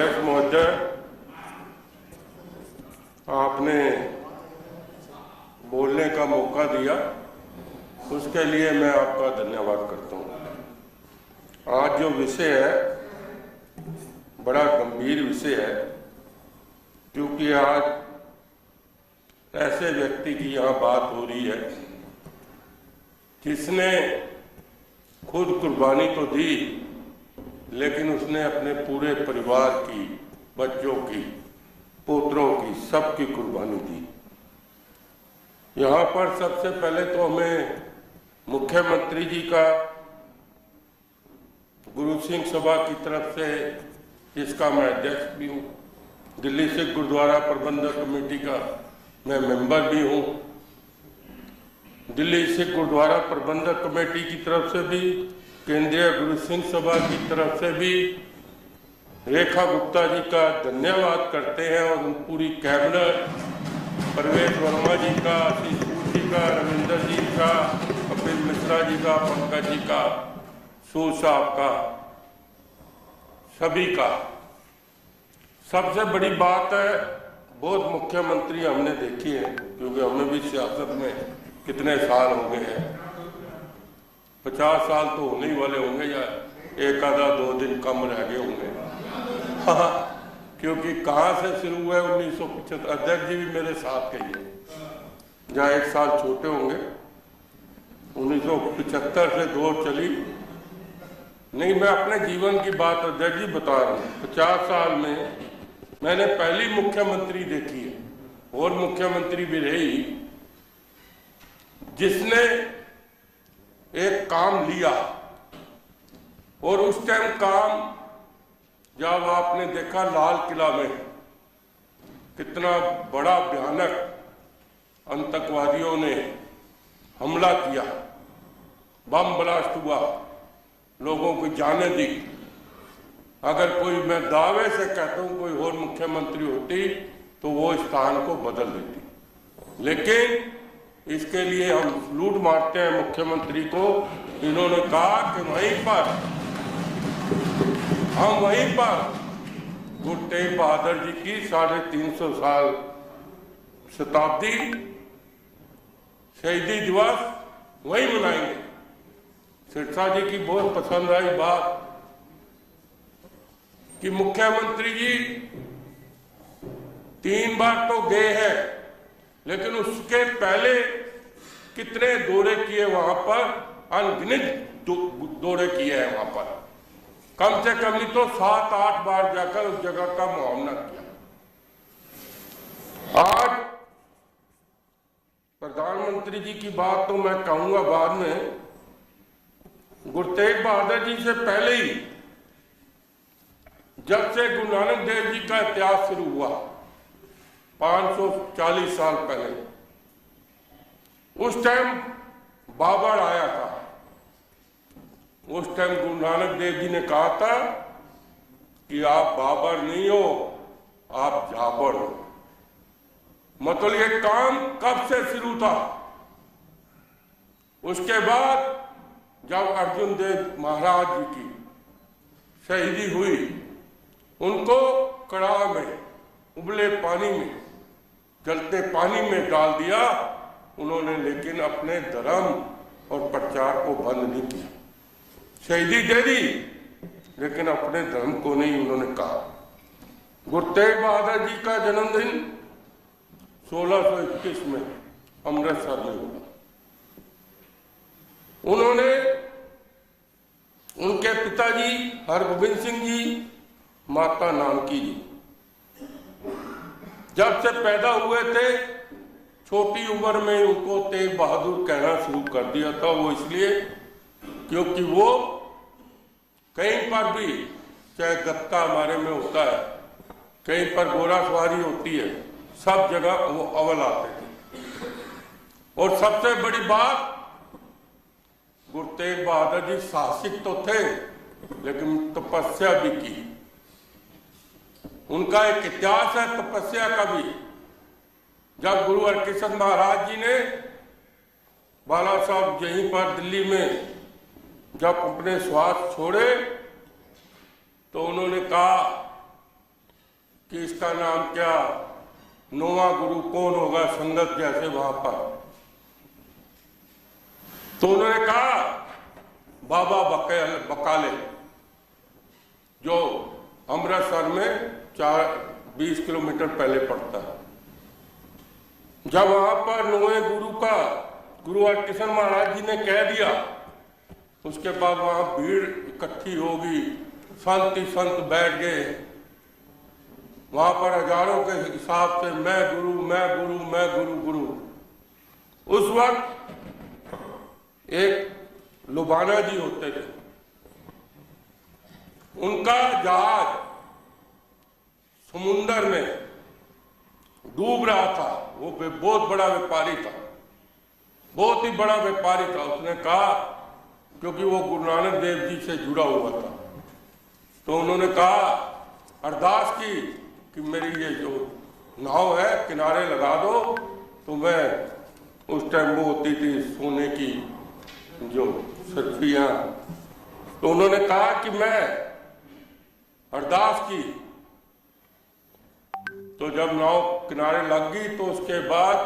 अध्यक्ष महोदय, आपने बोलने का मौका दिया, उसके लिए मैं आपका धन्यवाद करता हूँ। आज जो विषय है बड़ा गंभीर विषय है, क्योंकि आज ऐसे व्यक्ति की यहाँ बात हो रही है जिसने खुद कुर्बानी तो दी, लेकिन उसने अपने पूरे परिवार की, बच्चों की, पुत्रों की, सबकी कुर्बानी दी। यहाँ पर सबसे पहले तो हमें मुख्यमंत्री जी का, गुरु सिंह सभा की तरफ से, जिसका मैं अध्यक्ष भी हूँ, दिल्ली सिख गुरुद्वारा प्रबंधक कमेटी का मैं मेंबर भी हूँ, दिल्ली सिख गुरुद्वारा प्रबंधक कमेटी की तरफ से भी, केंद्रीय गुरु सिंह सभा की तरफ से भी रेखा गुप्ता जी का धन्यवाद करते हैं, और उन पूरी कैबिनेट, परवेश वर्मा जी का, आशीष जी का, रविंदर जी का, कपिल मिश्रा जी का, पंकज जी का, सूद साहब का, सभी का। सबसे बड़ी बात है, बहुत मुख्यमंत्री हमने देखी है, क्योंकि हमें भी सियासत में कितने साल हो गए हैं, 50 साल तो होने ही वाले होंगे, या एक आधा 2 दिन कम रह गए होंगे। हाँ, क्योंकि कहाँ से शुरू हुआ है 1975। अध्यक्ष जी भी मेरे साथ के ही, जहाँ 1 साल छोटे होंगे। 1975 से दौर चली नहीं। मैं अपने जीवन की बात अध्यक्ष जी बता रहा हूँ। 50 साल में मैंने पहली मुख्यमंत्री देखी है, और मुख्यमंत्री भी रही, जिसने एक काम लिया, और उस टाइम काम जब आपने देखा लाल किला में कितना बड़ा भयानक आतंकवादियों ने हमला किया, बम ब्लास्ट हुआ, लोगों को जाने दी। अगर कोई, मैं दावे से कहता हूं, कोई और मुख्यमंत्री होती तो वो स्थान को बदल देती, लेकिन इसके लिए हम लूट मारते हैं मुख्यमंत्री को। इन्होंने कहा कि वहीं पर गुरु तेग बहादुर जी की 350 साल शताब्दी शहीदी दिवस वहीं मनाएंगे। सिरसा जी की बहुत पसंद आई बात कि मुख्यमंत्री जी 3 बार तो गए हैं, लेकिन उसके पहले कितने दौरे किए वहां पर, अनगिनत दौरे किए हैं वहां पर, कम से कम नहीं तो 7-8 बार जाकर उस जगह का मुआयना किया। आज प्रधानमंत्री जी की बात तो मैं कहूंगा बाद में। गुरु तेग बहादुर जी से पहले ही, जब से गुरु नानक देव जी का इतिहास शुरू हुआ 540 साल पहले, उस टाइम बाबर आया था। उस टाइम गुरु नानक देव जी ने कहा था कि आप बाबर नहीं हो, आप जाबर हो। मतलब ये काम कब से शुरू था? उसके बाद जब अर्जुन देव महाराज जी की शहीदी हुई, उनको कड़ाह में, उबले पानी में, जलते पानी में डाल दिया उन्होंने, लेकिन अपने धर्म और प्रचार को बंद नहीं किया। शहीदी दे दी, लेकिन अपने धर्म को नहीं उन्होंने कहा। गुरु तेग बहादुर जी का जन्मदिन 1621 में अमृतसर में हुआ। उन्होंने, उनके पिताजी हरगोबिंद सिंह जी, माता नानकी जी, जब से पैदा हुए थे, छोटी उम्र में उनको तेग बहादुर कहना शुरू कर दिया था। वो इसलिए क्योंकि वो कहीं पर भी, चाहे गत्ता हमारे में होता है, कहीं पर घोड़ा सवारी होती है, सब जगह वो अव्वल आते थे। और सबसे बड़ी बात, गुरु तेग बहादुर जी साहसिक तो थे, लेकिन तपस्या भी की। उनका एक इतिहास है तपस्या का भी। जब गुरु हरकृष्ण महाराज जी ने बाला साहब यहीं पर दिल्ली में जब अपने श्वास छोड़े, तो उन्होंने कहा कि इसका नाम क्या, नौवां गुरु कौन होगा संगत जैसे वहां पर। तो उन्होंने कहा बाबा बकाले, जो अमृतसर में 20 किलोमीटर पहले पड़ता है। जब वहां पर नौवें गुरु का गुरु हरकिशन महाराज जी ने कह दिया, उसके बाद वहां भीड़ इकट्ठी होगी, संत ही संत बैठ गए वहां पर हजारों के हिसाब से, मैं गुरु मैं गुरु मैं गुरु गुरु। उस वक्त एक लुबाना जी होते थे, उनका जहाज समुंदर में डूब रहा था। वो बहुत बड़ा व्यापारी था, बहुत ही बड़ा व्यापारी था। उसने कहा, क्योंकि वो गुरु नानक देव जी से जुड़ा हुआ था, तो उन्होंने कहा अरदास की कि मेरी ये जो नाव है किनारे लगा दो। तो मैं, उस टाइम वो होती थी सोने की जो सर्फियां, तो उन्होंने कहा कि मैं अरदास की। तो जब नाव किनारे लग गई तो उसके बाद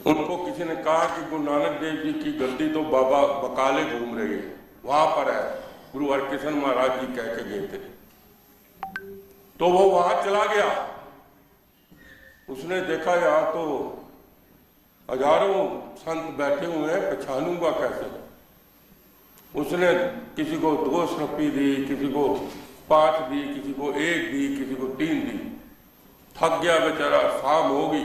उनको किसी ने कहा कि गुरु नानक देव जी की गद्दी तो बाबा बकाले घूम रही है, वहां पर है, गुरु हरकिशन महाराज जी कह के गए थे। तो वो वहां चला गया, उसने देखा यहां तो हजारों संत बैठे हुए हैं, पहचानूंगा कैसे। उसने किसी को 2 रुपये दी, किसी को 5 दी, किसी को 1 दी, किसी को 3 दी। थक गया बेचारा, शाम होगी।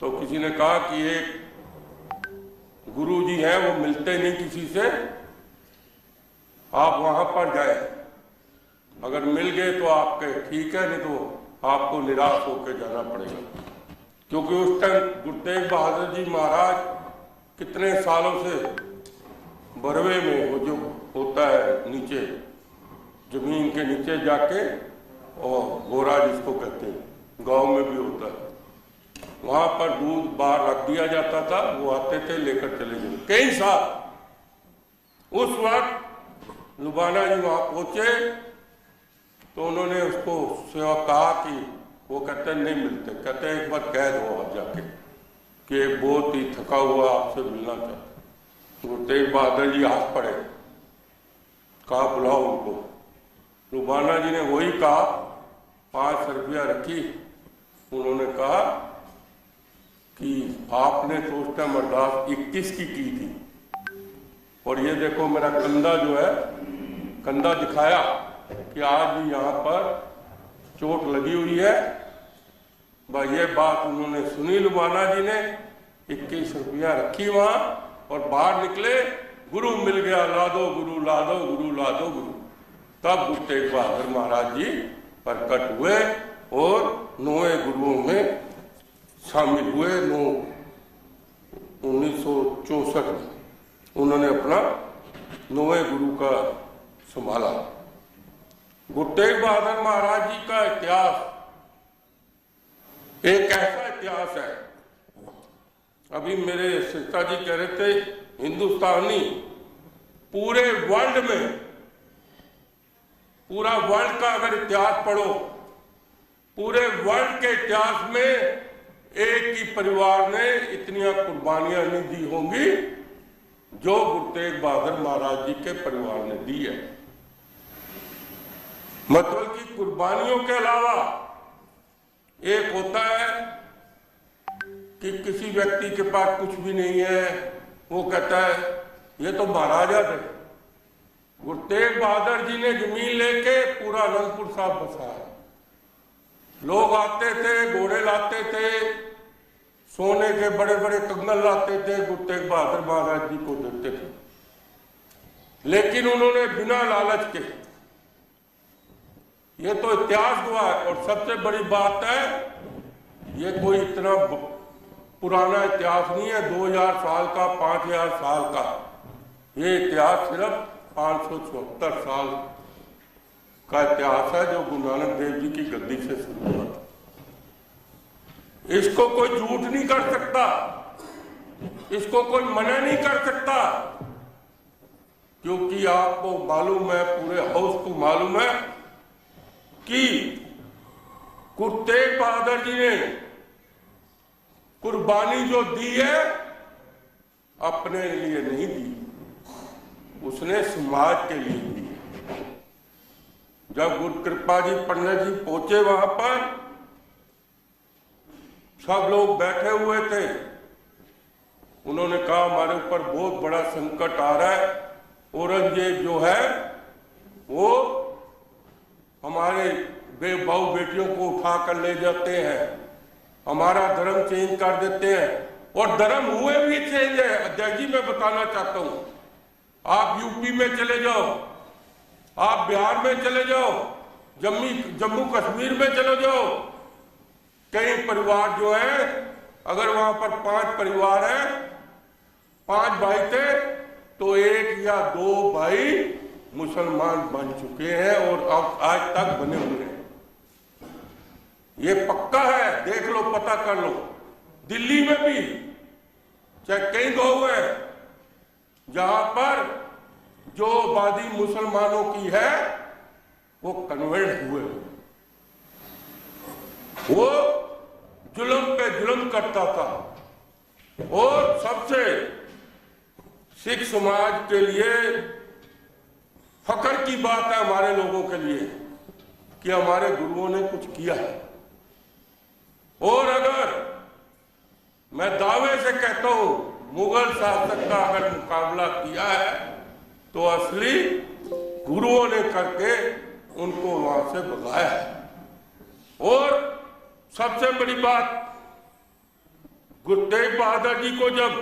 तो किसी ने कहा कि एक गुरु जी हैं, वो मिलते नहीं किसी से, आप वहां पर जाए, अगर मिल गए तो आपके ठीक है, नहीं तो आपको निराश होकर जाना पड़ेगा। क्योंकि उस टाइम गुरु तेग बहादुर जी महाराज कितने सालों से बरवे में, वो जो होता है नीचे जमीन के नीचे जाके, और गोरा जिसको कहते हैं, गांव में भी होता है, वहां पर दूध बाहर रख दिया जाता था, वो आते थे लेकर चले गए कई साल। उस वक्त लुबाना जी वहां पहुंचे तो उन्होंने उसको सेवा कहा कि, वो कहते नहीं मिलते, कहते एक बार कह दो आप जाके कि बहुत ही थका हुआ आपसे मिलना चाहता। गुरु तेग बहादुर जी हाथ पड़े, कहा बुलाओ उनको। लुबाना जी ने वही कहा, 5 रुपया रखी। उन्होंने कहा कि आपने तो उस टाइम अरदास 21 की थी, और ये देखो मेरा कंधा जो है, कंधा दिखाया कि आज भी यहाँ पर चोट लगी हुई है। भाई ये बात उन्होंने सुनी लुबाना जी ने, 21 रुपया रखी वहां, और बाहर निकले, गुरु मिल गया, ला दो गुरु, ला दो गुरु, ला दो गुरु। तब गुरु तेग बहादुर महाराज जी प्रकट हुए और 9वें गुरुओं में शामिल हुए। 1964 में उन्होंने अपना 9वें गुरु का संभाला। गुरु तेग बहादुर महाराज जी का इतिहास एक ऐसा इतिहास है, अभी मेरे सिस्टर जी कह रहे थे, हिंदुस्तानी पूरे वर्ल्ड में, पूरा वर्ल्ड का अगर इतिहास पढ़ो, पूरे वर्ल्ड के इतिहास में एक ही परिवार ने इतनी कुर्बानियां नहीं दी होंगी जो गुरु तेग बहादुर महाराज जी के परिवार ने दी है। मतलब कि कुर्बानियों के अलावा एक होता है कि किसी व्यक्ति के पास कुछ भी नहीं है, वो कहता है ये तो महाराजा थे। गुरु तेग बहादुर जी ने जमीन लेके पूरा अनंतपुर साहब बसाया। लोग आते थे, घोड़े लाते थे, सोने के बड़े बड़े कंगन लाते थे, गुरु तेग बहादुर महाराज जी को देते थे, लेकिन उन्होंने बिना लालच के, ये तो इतिहास हुआ है। और सबसे बड़ी बात है, ये कोई इतना पुराना इतिहास नहीं है, 2000 साल का, 5000 साल का, ये इतिहास सिर्फ 574 साल का इतिहास है, जो गुरु नानक देव जी की गद्दी से शुरू हुआ था। इसको कोई झूठ नहीं कर सकता, इसको कोई मना नहीं कर सकता, क्योंकि आपको मालूम है, पूरे हाउस को मालूम है कि गुरु तेग बहादुर जी ने कुर्बानी जो दी है अपने लिए नहीं दी, उसने समाज के लिए दी। जब गुरु कृपा जी पंडित जी पहुंचे वहां पर, सब लोग बैठे हुए थे। उन्होंने कहा हमारे ऊपर बहुत बड़ा संकट आ रहा है, औरंगजेब जो है वो हमारे बहू बेटियों को उठाकर ले जाते हैं, हमारा धर्म चेंज कर देते हैं। और धर्म हुए भी चेंज है अध्यक्ष जी, मैं बताना चाहता हूं। आप यूपी में चले जाओ, आप बिहार में चले जाओ, जम्मू कश्मीर में चले जाओ, कई परिवार जो है, अगर वहां पर 5 परिवार है, 5 भाई थे तो 1 या 2 भाई मुसलमान बन चुके हैं और अब आज तक बने हुए हैं। ये पक्का है, देख लो, पता कर लो। दिल्ली में भी चाहे कई गांव है जहां पर जो आबादी मुसलमानों की है वो कन्वर्ट हुए, वो जुल्म पे जुल्म करता था। और सबसे सिख समाज के लिए फख्र की बात है, हमारे लोगों के लिए, कि हमारे गुरुओं ने कुछ किया है। और अगर मैं दावे से कहता हूं मुगल शासक का अगर मुकाबला किया है तो असली गुरुओं ने करके उनको वहां से भगाया है। और सबसे बड़ी बात, गुरु तेग बहादुर जी को जब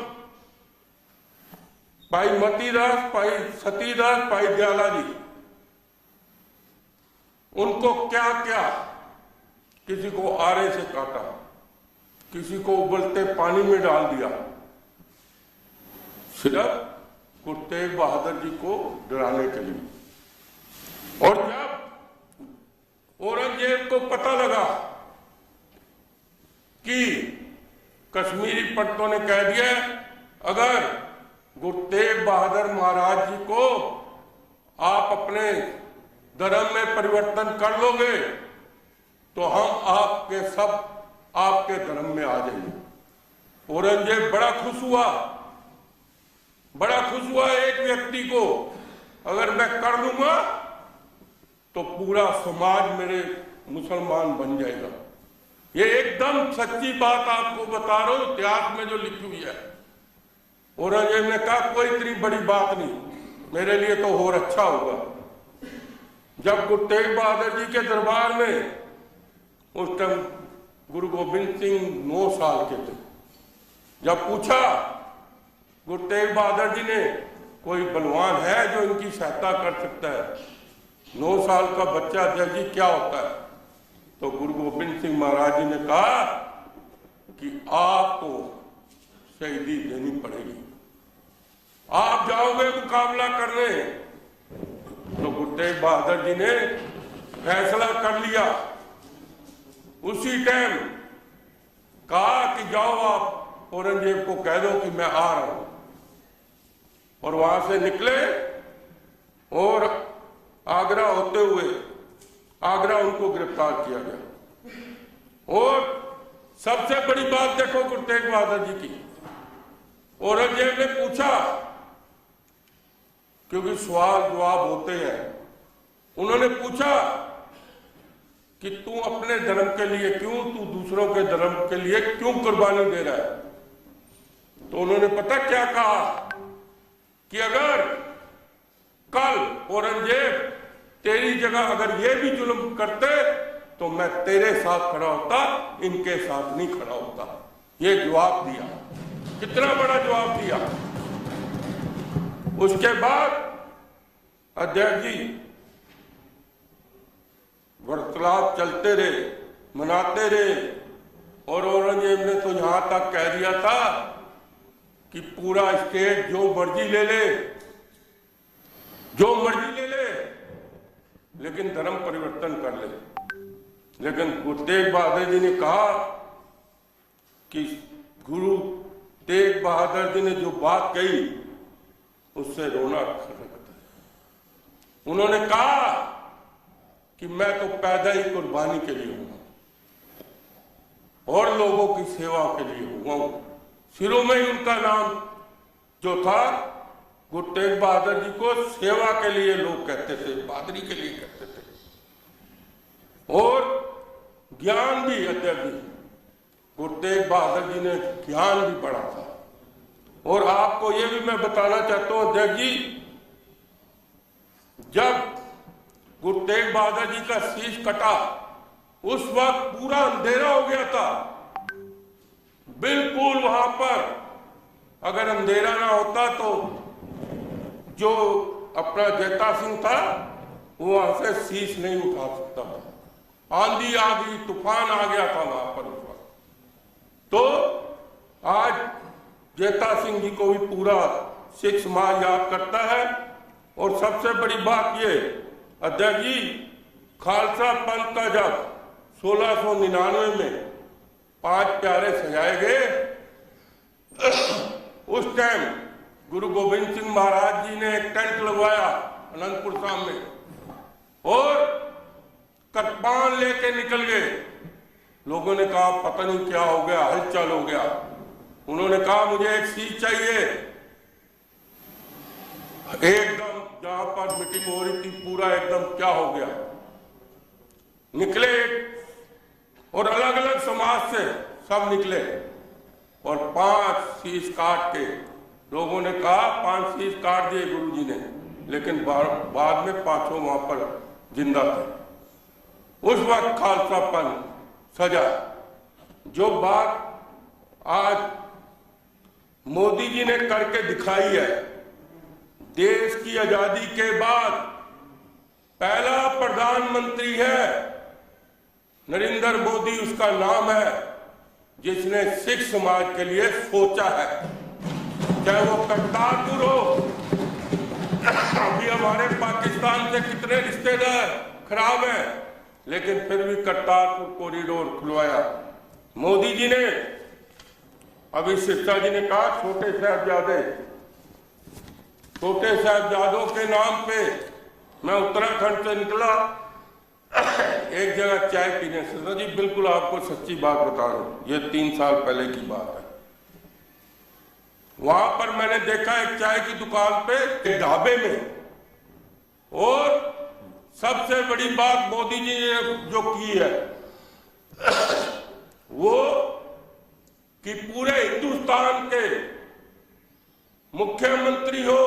भाई मतीदास, भाई सतीदास, भाई दयाला जी, उनको क्या क्या, किसी को आरे से काटा, किसी को उबलते पानी में डाल दिया, सिर्फ गुरु तेग बहादुर जी को डराने के लिए। और जब औरंगजेब को पता लगा कि कश्मीरी पंडितों ने कह दिया अगर गुरु तेग बहादुर महाराज जी को आप अपने धर्म में परिवर्तन कर लोगे तो हम आपके सब आपके धर्म में आ जाएंगे। औरंगजेब बड़ा खुश हुआ, बड़ा खुश हुआ। एक व्यक्ति को अगर मैं कर लूंगा तो पूरा समाज मेरे मुसलमान बन जाएगा। ये एकदम सच्ची बात आपको बता रहा हूं, इतिहास में जो लिखी हुई है। औरंगजेब ने कहा कोई इतनी बड़ी बात नहीं, मेरे लिए तो और अच्छा होगा। जब गुरु तेग बहादुर जी के दरबार में उस टाइम गुरु गोविंद सिंह 9 साल के थे, जब पूछा गुरु तेग बहादुर जी ने कोई बलवान है जो इनकी सहायता कर सकता है, 9 साल का बच्चा अध्यक्ष जी क्या होता है, तो गुरु गोविंद सिंह महाराज जी ने कहा कि आपको शहीदी देनी पड़ेगी, आप जाओगे मुकाबला करने। तो गुरु तेग बहादुर जी ने फैसला कर लिया, उसी टाइम कहा कि जाओ आप औरंगजेब को कह दो कि मैं आ रहा हूं। और वहां से निकले और आगरा होते हुए आगरा उनको गिरफ्तार किया गया। और सबसे बड़ी बात देखो गुरु तेग बहादुर जी की, औरंगजेब ने पूछा, क्योंकि सवाल जवाब होते हैं, उन्होंने पूछा कि तू अपने धर्म के लिए क्यों, तू दूसरों के धर्म के लिए क्यों कुर्बानी दे रहा है। तो उन्होंने पता क्या कहा कि अगर कल औरंगजेब तेरी जगह अगर ये भी जुल्म करते तो मैं तेरे साथ खड़ा होता, इनके साथ नहीं खड़ा होता। ये जवाब दिया, कितना बड़ा जवाब दिया। उसके बाद अध्यक्ष जी वार्तालाप चलते रहे, मनाते रहे। और औरंगजेब ने तो यहां तक कह दिया था कि पूरा स्टेट जो मर्जी ले ले, जो मर्जी ले ले, लेकिन धर्म परिवर्तन कर ले। लेकिन गुरु तेग बहादुर जी ने कहा कि गुरु तेग बहादुर जी ने जो बात कही उससे रोना खटकता है। उन्होंने कहा कि मैं तो पैदा ही कुर्बानी के लिए हुआ और लोगों की सेवा के लिए हुआ हूं। शुरू में ही उनका नाम जो था, गुरु तेग बहादुर जी को सेवा के लिए लोग कहते थे, बहादुरी के लिए कहते थे। और ज्ञान भी, अध्यक्ष जी, गुरु तेग बहादुर जी ने ज्ञान भी पढ़ा था। और आपको ये भी मैं बताना चाहता हूं अध्यक्ष जी, जब गुरु तेग बहादुर जी का शीश कटा, उस वक्त पूरा अंधेरा हो गया था। बिल्कुल वहां पर अगर अंधेरा ना होता तो जो अपना जैता सिंह था वो वहां से शीश नहीं उठा सकता था। आंधी आ गई, तूफान आ गया था वहां पर उस वक्त। तो आज जैता सिंह जी को भी पूरा सिख समाज याद करता है। और सबसे बड़ी बात ये अध्यक्ष जी, खालसा पंथ का जब 1699 में 5 प्यारे सजाए गए, उस टाइम गुरु गोविंद सिंह महाराज जी ने एक टेंट लगवाया अनंतपुर साहब में और कृपान लेके निकल गए। लोगों ने कहा पता नहीं क्या हो गया, हलचल हो गया। उन्होंने कहा मुझे एक सीट चाहिए। एकदम जहां पर मीटिंग हो रही थी, पूरा एकदम क्या हो गया, निकले और अलग अलग समाज से सब निकले और 5 शीश काट के लोगों ने कहा, 5 शीश काट दिए गुरुजी ने, लेकिन बाद में 5 वहां पर जिंदा थे। उस वक्त खालसापन सजा। जो बात आज मोदी जी ने करके दिखाई है, देश की आजादी के बाद पहला प्रधानमंत्री है नरेंद्र मोदी, उसका नाम है, जिसने सिख समाज के लिए सोचा है। चाहे वो करतारपुर हो, अभी हमारे पाकिस्तान से कितने रिश्तेदार खराब हैं, लेकिन फिर भी करतारपुर कॉरिडोर खुलवाया मोदी जी ने। अभी सिरसा जी ने कहा छोटे साहबजादों के नाम पे मैं उत्तराखंड से निकला एक जगह चाय पीने। सिरसा जी बिल्कुल आपको सच्ची बात बता रहा हूं, ये 3 साल पहले की बात है। वहां पर मैंने देखा एक चाय की दुकान पे, एक ढाबे में, और सबसे बड़ी बात मोदी जी ने जो की है वो कि पूरे हिंदुस्तान के मुख्यमंत्री हो